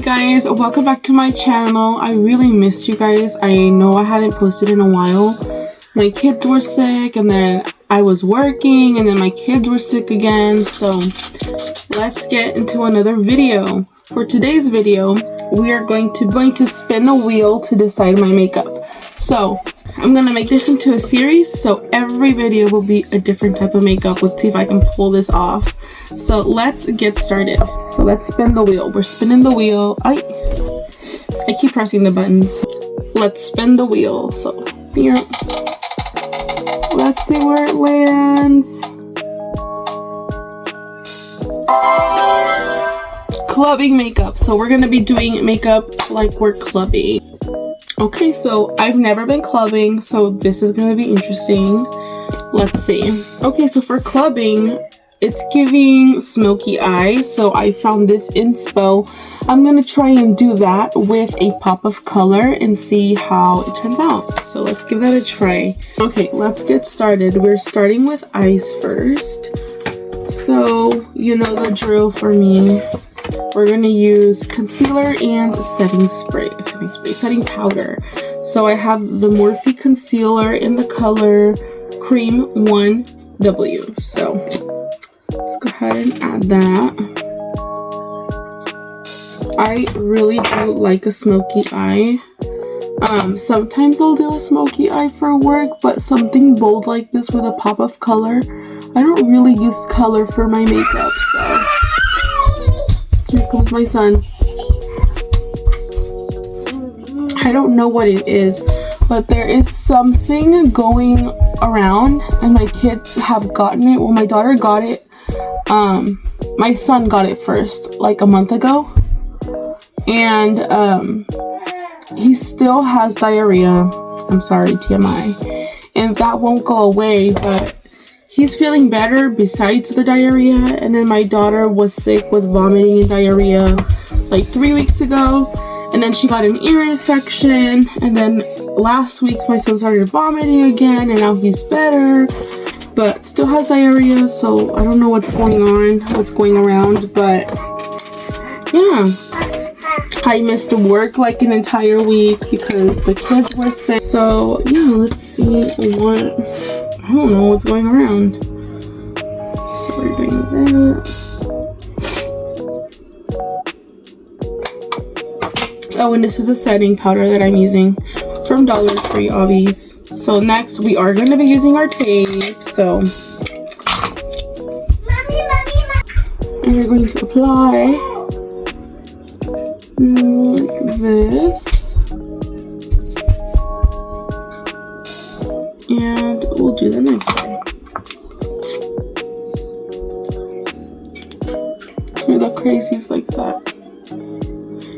guys, welcome back to my channel. I really missed you guys. I know I hadn't posted in a while. My kids were sick and then I was working and then my kids were sick again. So let's get into another video. For today's video, we are going to spin a wheel to decide my makeup. So I'm gonna make this into a series, so every video will be a different type of makeup. Let's see if I can pull this off. So let's get started. So let's spin the wheel. We're spinning the wheel. I keep pressing the buttons. Let's spin the wheel. So here, let's see where it lands. Clubbing makeup. So we're gonna be doing makeup like we're clubbing. Okay, so I've never been clubbing, so this is gonna be interesting. Let's see. Okay, so for clubbing, it's giving smoky eyes, so I found this inspo. I'm gonna try and do that with a pop of color and see how it turns out. So let's give that a try. Okay, let's get started. We're starting with eyes first. So you know the drill for me. We're gonna use concealer and setting powder. So I have the Morphe concealer in the color Cream 1W. So let's go ahead and add that. I really do like a smoky eye. Sometimes I'll do a smoky eye for work, but something bold like this with a pop of color, I don't really use color for my makeup, so. Here comes my son. I don't know what it is, but there is something going around and my kids have gotten it. Well, my daughter got it. My son got it first, like a month ago. And he still has diarrhea. I'm sorry, TMI. And that won't go away, but he's feeling better besides the diarrhea. And then my daughter was sick with vomiting and diarrhea like 3 weeks ago. And then she got an ear infection. And then last week my son started vomiting again and now he's better, but still has diarrhea. So I don't know what's going on, what's going around, but yeah. I missed work like an entire week because the kids were sick. So yeah, let's see what... I don't know what's going around. So we're doing that. Oh, and this is a setting powder that I'm using from Dollar Tree, obvious. So next we are going to be using our tape. So and we're going to apply like this. And we'll do the next one. Do the crazies like that.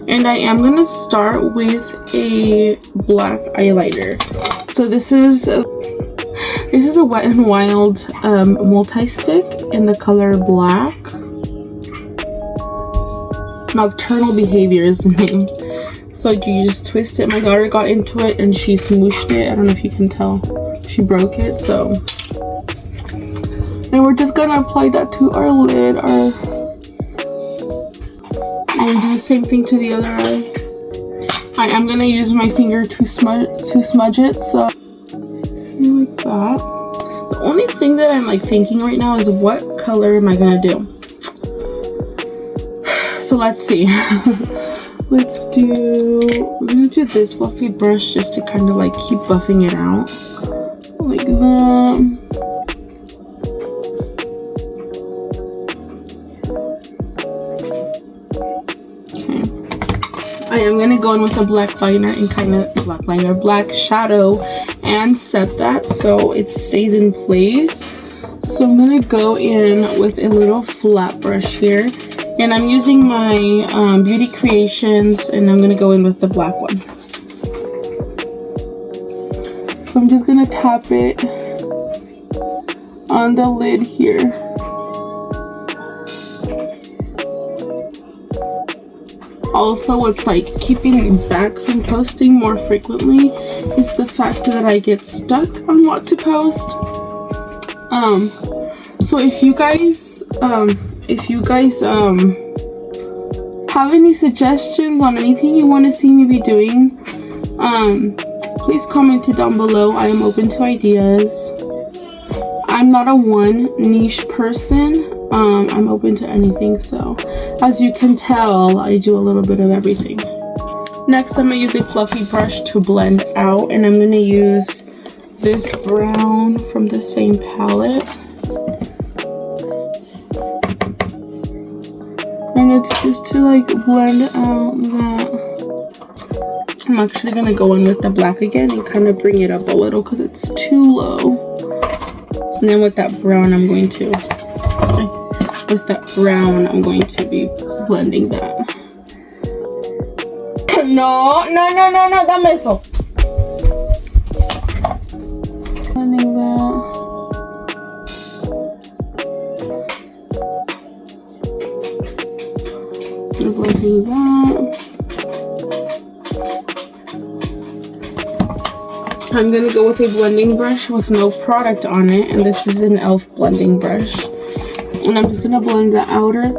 And I am gonna start with a black eyeliner. So this is a Wet n Wild multi-stick in the color black. Nocturnal Behavior is the name. So you just twist it. My daughter got into it and she smooshed it. I don't know if you can tell. She broke it, so. And we're just gonna apply that to our lid, and do the same thing to the other eye. I am gonna use my finger to smudge it, so like that. The only thing that I'm like thinking right now is what color am I gonna do? So let's see. We're gonna do this fluffy brush just to kind of like keep buffing it out. Like that. Okay. I am gonna go in with a black liner and kind of black shadow and set that so it stays in place. So I'm gonna go in with a little flat brush here. And I'm using my Beauty Creations, and I'm gonna go in with the black one. So I'm just gonna tap it on the lid here. Also, what's like keeping me back from posting more frequently is the fact that I get stuck on what to post. So if you guys have any suggestions on anything you want to see me be doing, please comment it down below. I am open to ideas. I'm not a one niche person. I'm open to anything, so as you can tell, I do a little bit of everything. Next, I'm gonna use a fluffy brush to blend out, and I'm gonna use this brown from the same palette. And it's just to like blend out that. I'm actually gonna go in with the black again and kind of bring it up a little because it's too low. And then with that brown, I'm going to be blending that. No, dame eso. Blending that. Blending that. I'm gonna go with a blending brush with no product on it, and this is an e.l.f. blending brush. And I'm just gonna blend the outer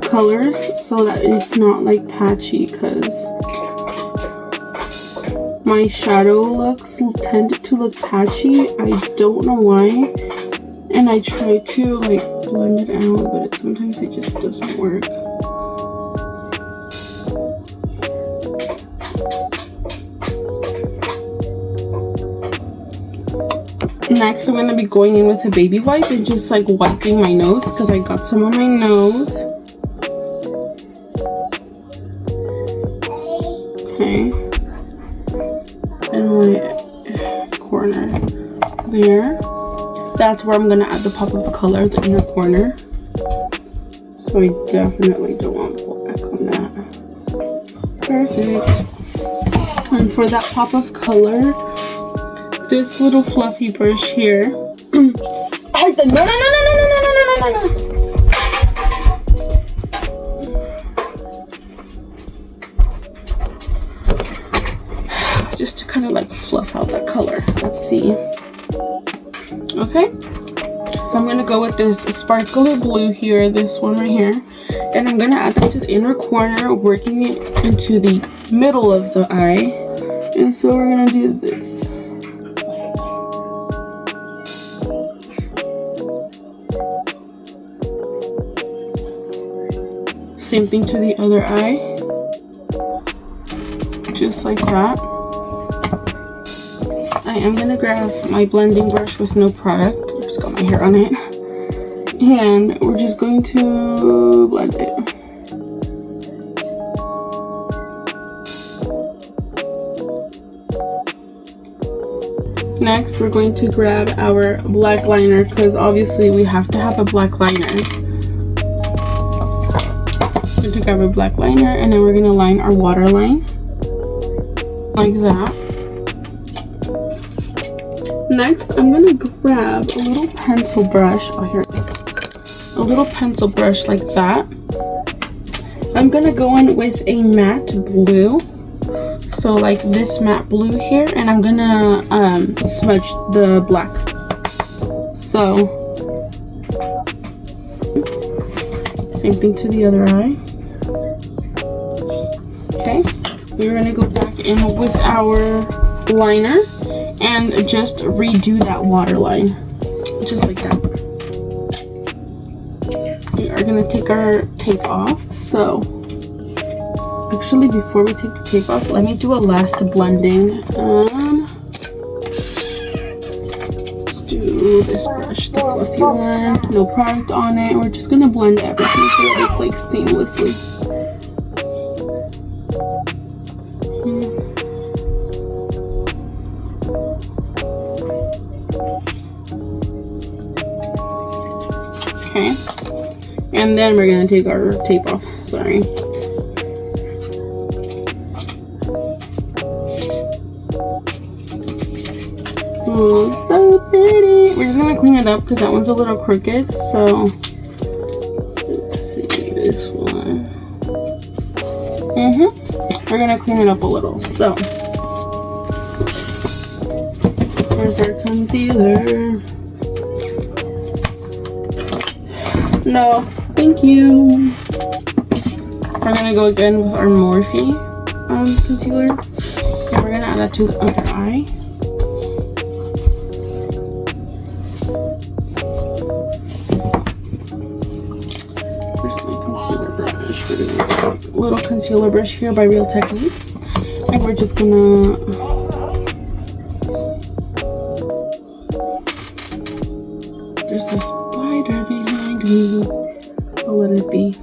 colors so that it's not like patchy, because my shadow looks tend to look patchy. I don't know why, and I try to like blend it out, but sometimes it just doesn't work. Next, I'm going to be going in with a baby wipe and just like wiping my nose because I got some on my nose. Okay. And my corner there. That's where I'm going to add the pop of color, the inner corner. So I definitely don't want black on that. Perfect. And for that pop of color, this little fluffy brush here. No. Just to kind of like fluff out that color. Let's see. Okay. So I'm going to go with this sparkly blue here, this one right here. And I'm going to add that to the inner corner, working it into the middle of the eye. And so we're going to do this. Same thing to the other eye, just like that. I am gonna grab my blending brush with no product. Oops, got my hair on it. And we're just going to blend it. Next, we're going to grab our black liner because obviously we have to have a black liner. To grab a black liner, and then we're gonna line our waterline like that. Next, I'm gonna grab a little pencil brush. Oh, here it is. A little pencil brush like that. I'm gonna go in with a matte blue, so like this matte blue here, and I'm gonna smudge the black. So same thing to the other eye. Okay, we're gonna go back in with our liner and just redo that waterline, just like that. We are gonna take our tape off. So actually, before we take the tape off, let me do a last blending. Let's do this brush, the fluffy one, no product on it. We're just gonna blend everything so that it's like seamlessly. Okay, and then we're gonna take our tape off. Sorry. Oh, so pretty. We're just gonna clean it up because that one's a little crooked. So let's see this one. We're gonna clean it up a little. So where's our concealer? No, thank you. we're gonna go again with our Morphe concealer, and we're gonna add that to the under eye. Where's my concealer brush? We're gonna use a little concealer brush here by Real Techniques, and we're just gonna there's a spider behind me. What would it be?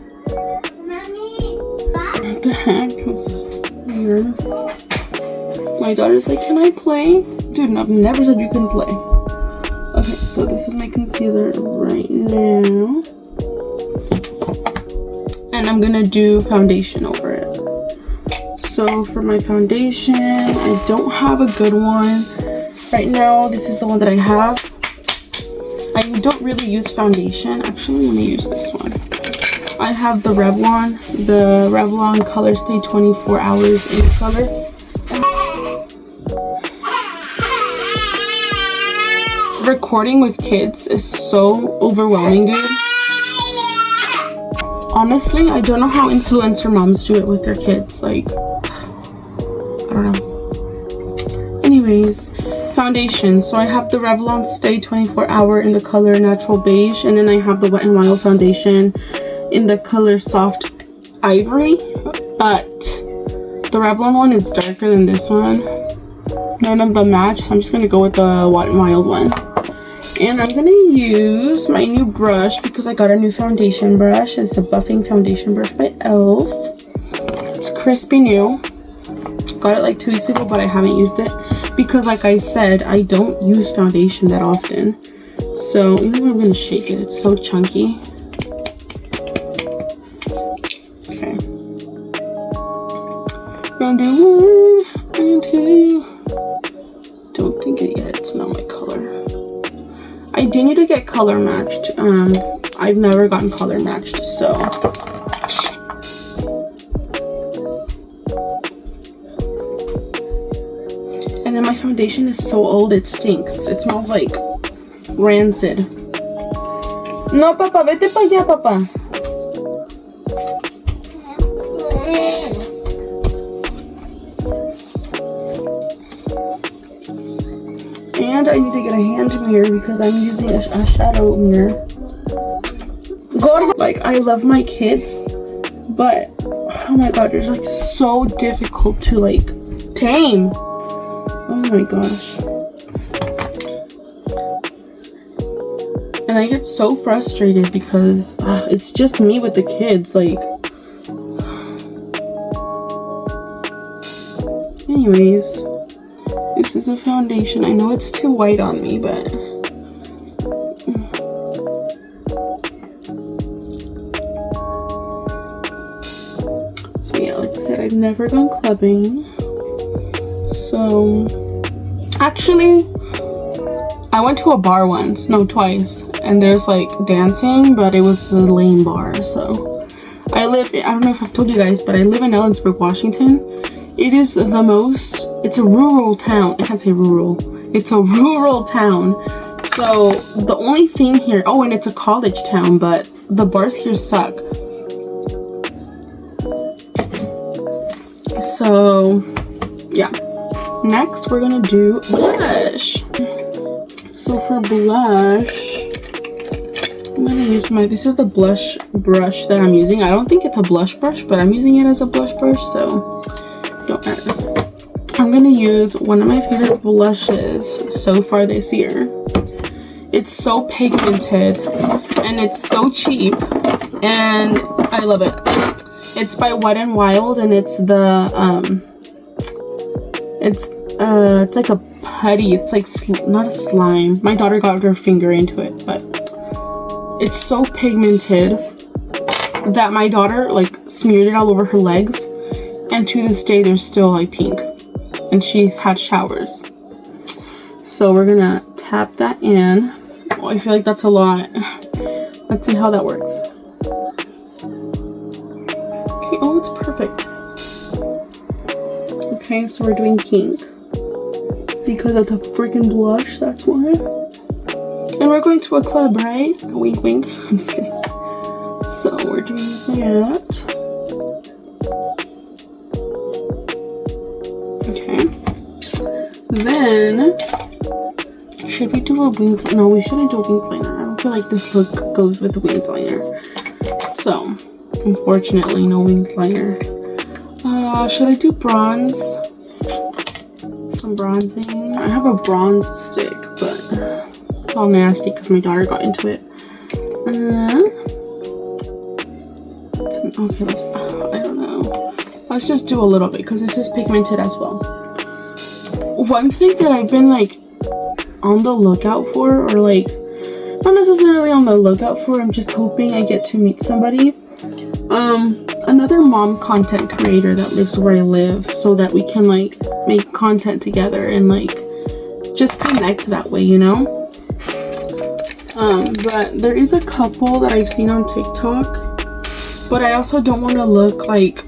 What the heck? That's weird. My daughter's like, can I play? Dude, I've never said you can play. Okay, so this is my concealer right now. And I'm gonna do foundation over it. So for my foundation, I don't have a good one. Right now, this is the one that I have. I don't really use foundation. Actually, let me use this one. I have the Revlon Color Stay 24 Hours in color. Recording with kids is so overwhelming, dude. Honestly, I don't know how influencer moms do it with their kids. Like, I don't know. Anyways, foundation. So I have the Revlon Stay 24 Hour in the color Natural Beige, and then I have the Wet n Wild foundation in the color Soft Ivory, but the Revlon one is darker than this one. None of them match, so I'm just gonna go with the Wet n Wild one. And I'm gonna use my new brush because I got a new foundation brush. It's a buffing foundation brush by e.l.f. It's crispy new. Got it like 2 weeks ago, but I haven't used it because, like I said, I don't use foundation that often. So, you know what, I'm gonna shake it. It's so chunky. Okay. Gonna do 1 and 2. Don't think it yet. It's not my color. I do need to get color matched. I've never gotten color matched, so. And then my foundation is so old, it stinks. It smells like rancid. No, papa, vete para allá, papa. And I need to get a hand mirror because I'm using a shadow mirror. Like, I love my kids, but oh my god, they're like so difficult to like tame. Oh my gosh. And I get so frustrated because it's just me with the kids. Like, anyways, this is a foundation. I know it's too white on me, but so yeah, like I said, I've never gone clubbing. So actually, I went to a bar once, no, twice, and there's like dancing, but it was a lame bar. So I don't know if I've told you guys, but I live in Ellensburg, Washington. It is the most, it's a rural town. I can't say rural. It's a rural town. So the only thing here, oh, and it's a college town, but the bars here suck. So yeah. Next, we're gonna do blush. So for blush, I'm gonna use this is the blush brush that I'm using. I don't think it's a blush brush, but I'm using it as a blush brush, so don't matter. I'm gonna use one of my favorite blushes so far this year. It's so pigmented and it's so cheap and I love it. It's by Wet n Wild and it's the it's like a putty. It's like not a slime. My daughter got her finger into it, but it's so pigmented that my daughter like smeared it all over her legs, and to this day they're still like pink, and she's had showers. So we're gonna tap that in. Oh, I feel like that's a lot. Let's see how that works. Okay, oh, it's perfect. Okay, so we're doing pink because of the freaking blush, that's why. And we're going to a club, right? Wink, wink. I'm just kidding. So we're doing that. Should we do a winged? No, we shouldn't do a winged liner. I don't feel like this look goes with the winged liner. So, unfortunately, no winged liner. Should I do bronze? Some bronzing. I have a bronze stick, but it's all nasty because my daughter got into it. Okay, I don't know. Let's just do a little bit because this is pigmented as well. One thing that I've been like on the lookout for, or like not necessarily on the lookout for, I'm just hoping I get to meet somebody. Another mom content creator that lives where I live, so that we can like make content together and like just connect that way, you know? But there is a couple that I've seen on TikTok, but I also don't want to look like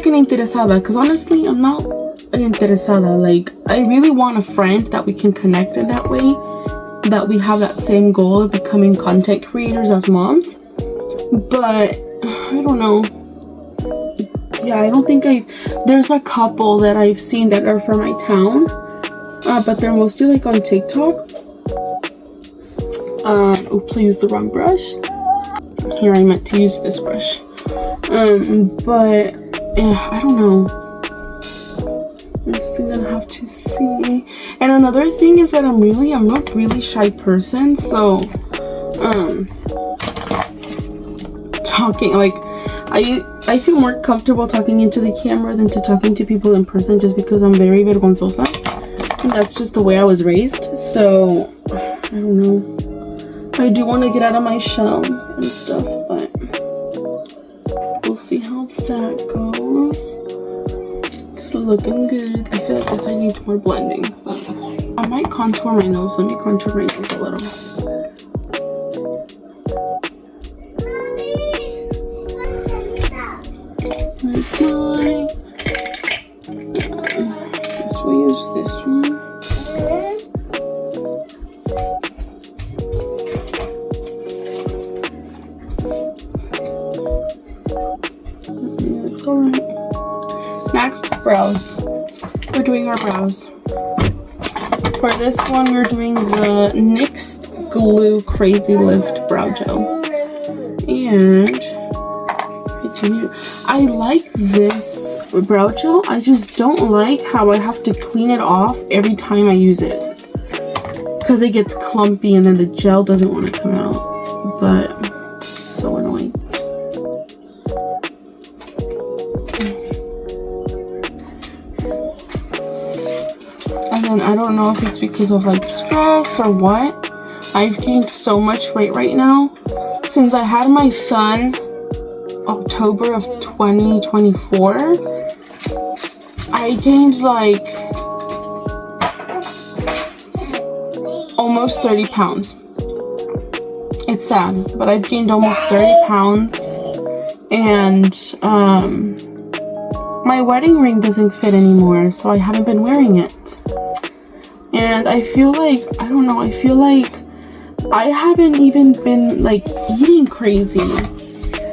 an interesada, because honestly I'm not an interesada. Like, I really want a friend that we can connect in that way, that we have that same goal of becoming content creators as moms. But I don't know. Yeah, I don't think there's a couple that I've seen that are from my town, but they're mostly like on TikTok. Oops, I used the wrong brush. Here, I meant to use this brush. But yeah, I don't know. I'm still gonna have to see. And another thing is that I'm a really shy person, so talking, like, I feel more comfortable talking into the camera than to talking to people in person, just because I'm very vergonzosa, and that's just the way I was raised. So I don't know. I do want to get out of my shell and stuff, but we'll see how that goes. It's looking good. I feel like this side needs more blending. I might contour my nose. Let me contour my nose a little. This one. Guess we'll use this one. Looks alright. Next, brows. We're doing our brows. For this one, we're doing the NYX Glue Crazy Lift Brow Gel. And I like this brow gel. I just don't like how I have to clean it off every time I use it, because it gets clumpy and then the gel doesn't want to come out. But it's so annoying. And then I don't know if it's because of like stress or what, I've gained so much weight right now. Since I had my son October of 2024, I gained like almost 30 pounds. It's sad, but I've gained almost 30 pounds, and my wedding ring doesn't fit anymore, so I haven't been wearing it. And I feel like, I don't know, I feel like I haven't even been like eating crazy.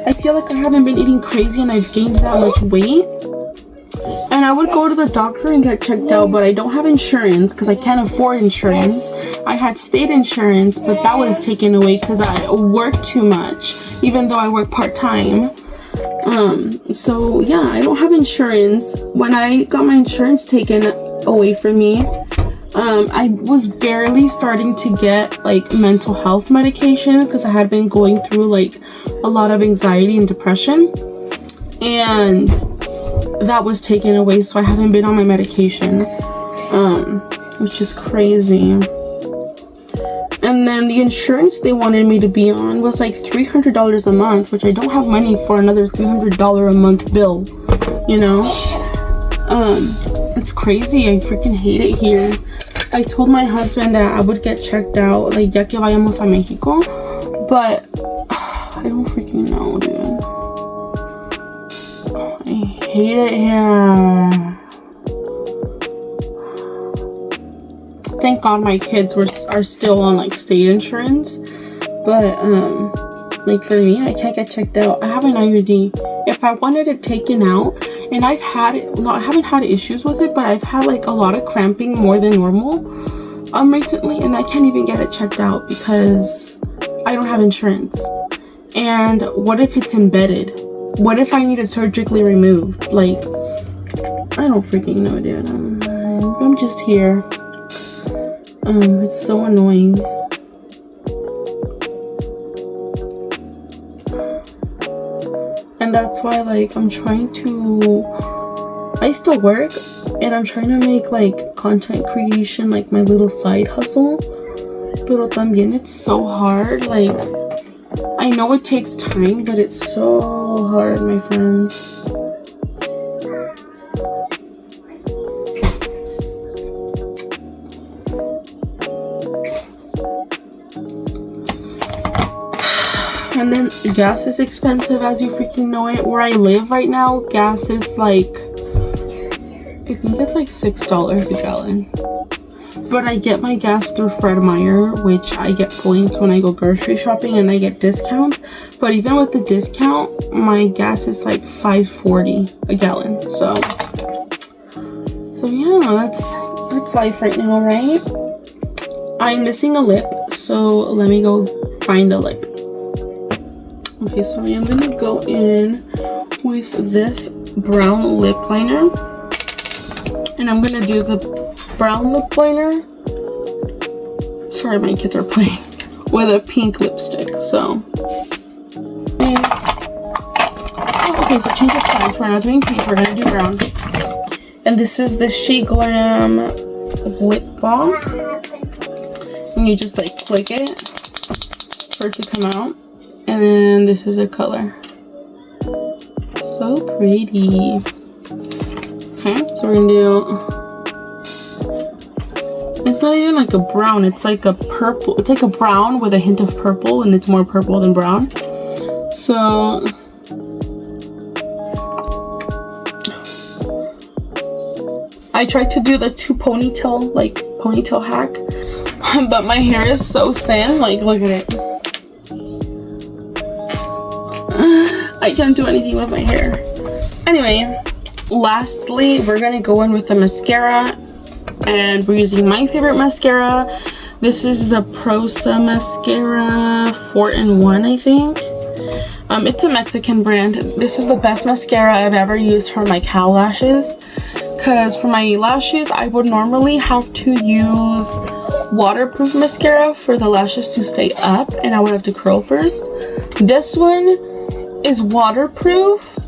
I feel like I haven't been eating crazy and I've gained that much weight. And I would go to the doctor and get checked out, but I don't have insurance because I can't afford insurance. I had state insurance, but that was taken away because I work too much, even though I work part-time. So yeah, I don't have insurance. When I got my insurance taken away from me, I was barely starting to get like mental health medication because I had been going through like a lot of anxiety and depression, and that was taken away, so I haven't been on my medication, which is crazy. And then the insurance they wanted me to be on was like $300 a month, which I don't have money for another $300 a month bill, you know? It's crazy. I freaking hate it here. I told my husband that I would get checked out, like, ya que vayamos a Mexico, but I don't freaking know, dude. I hate it here. Thank God my kids are still on like state insurance, but like for me, I can't get checked out. I have an IUD. If I wanted it taken out, and I haven't had issues with it, but I've had like a lot of cramping more than normal recently, and I can't even get it checked out because I don't have insurance. And what if it's embedded? What if I need it surgically removed? Like, I don't freaking know, dude. I'm just here. It's so annoying. And that's why, like, I'm trying to, I still work, and I'm trying to make, like, content creation, like, my little side hustle. Pero también it's so hard. Like, I know it takes time, but it's so hard, my friends. And then gas is expensive, as you freaking know it. Where I live right now, gas is like, I think it's like $6 a gallon. But I get my gas through Fred Meyer, which I get points when I go grocery shopping, and I get discounts. But even with the discount, my gas is like $5.40 a gallon. So yeah, that's life right now, right? I'm missing a lip, so let me go find a lip. Okay, so I am gonna go in with this brown lip liner, and I'm gonna do the brown lip liner. Sorry, my kids are playing with a pink lipstick. So, okay, so change of plans. We're not doing pink. We're gonna do brown. And this is the Shea Glam lip balm, and you just like click it for it to come out. And then this is a color. So pretty. Okay, so we're gonna do, it's not even like a brown, it's like a purple. It's like a brown with a hint of purple, and it's more purple than brown. So I tried to do the two ponytail hack, but my hair is so thin. Like, look at it. I can't do anything with my hair. Anyway, lastly, we're gonna go in with the mascara, and we're using my favorite mascara. This is the Prosa mascara 4-in-1, I think. It's a Mexican brand. This is the best mascara I've ever used for my cow lashes, because for my lashes I would normally have to use waterproof mascara for the lashes to stay up, and I would have to curl first. This one is waterproof.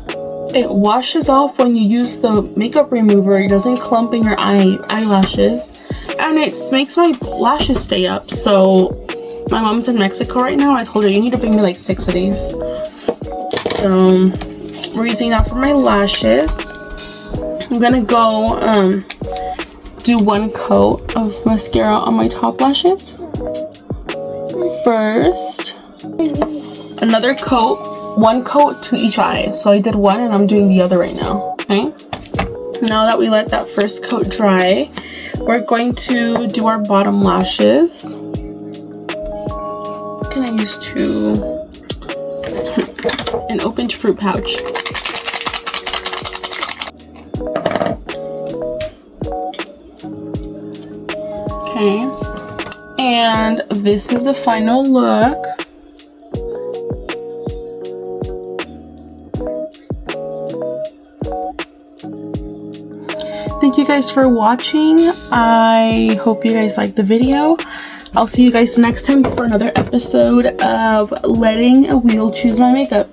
It washes off when you use the makeup remover. It doesn't clump in your eyelashes, and it makes my lashes stay up. So my mom's in Mexico right now. I told her, you need to bring me like 6 of these. So we're using that for my lashes. I'm gonna go do one coat of mascara on my top lashes first. Another coat, one coat to each eye. So I did one, and I'm doing the other right now. Okay, now that we let that first coat dry, we're going to do our bottom lashes. What can I use to an opened fruit pouch? Okay, and this is the final look. Thank you guys for watching. I hope you guys liked the video. I'll see you guys next time for another episode of Letting a Wheel Choose My Makeup.